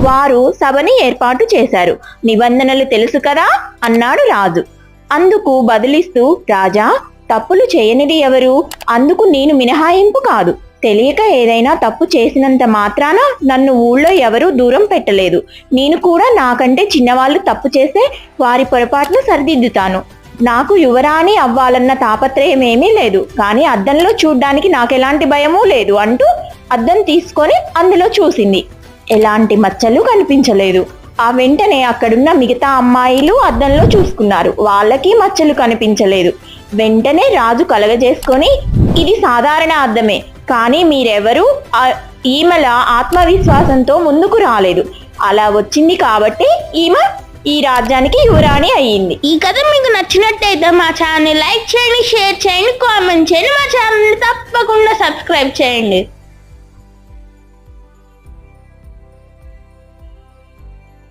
వారు సభని ఏర్పాటు చేశారు. నిబంధనలు తెలుసు కదా అన్నాడు రాజు. అందుకు బదులిస్తూ, రాజా, తప్పులు చేయనిది ఎవరు? అందుకు నేను మినహాయింపు కాదు. తెలియక ఏదైనా తప్పు చేసినంత మాత్రాన నన్ను ఊళ్ళో ఎవరూ దూరం పెట్టలేదు. నేను కూడా నాకంటే చిన్నవాళ్ళు తప్పు చేస్తే వారి పొరపాట్లు సరిదిద్దుతాను. నాకు యువరాణి అవ్వాలన్న తాపత్రయం ఏమీ లేదు, కానీ అద్దంలో చూడ్డానికి నాకెలాంటి భయమూ లేదు అంటూ అద్దం తీసుకొని అందులో చూసింది. ఎలాంటి మచ్చలు కనిపించలేదు. ఆ వెంటనే అక్కడున్న మిగతా అమ్మాయిలు అద్దంలో చూసుకున్నారు. వాళ్ళకి మచ్చలు కనిపించలేదు. వెంటనే రాజు కలగజేసుకొని, ఇది సాధారణ అద్దమే, కానీ మీరెవరూ ఈమెల ఆత్మవిశ్వాసంతో ముందుకు రాలేదు. అలా వచ్చింది కాబట్టి ఈమె ఈ రాజ్యానికి యువరాణి అయ్యింది. ఈ కథ మీకు నచ్చినట్టయితే మా ఛానల్ లైక్ చేయండి, షేర్ చేయండి, కామెంట్ చేయండి. మా ఛానల్ తప్పకుండా సబ్స్క్రైబ్ చేయండి.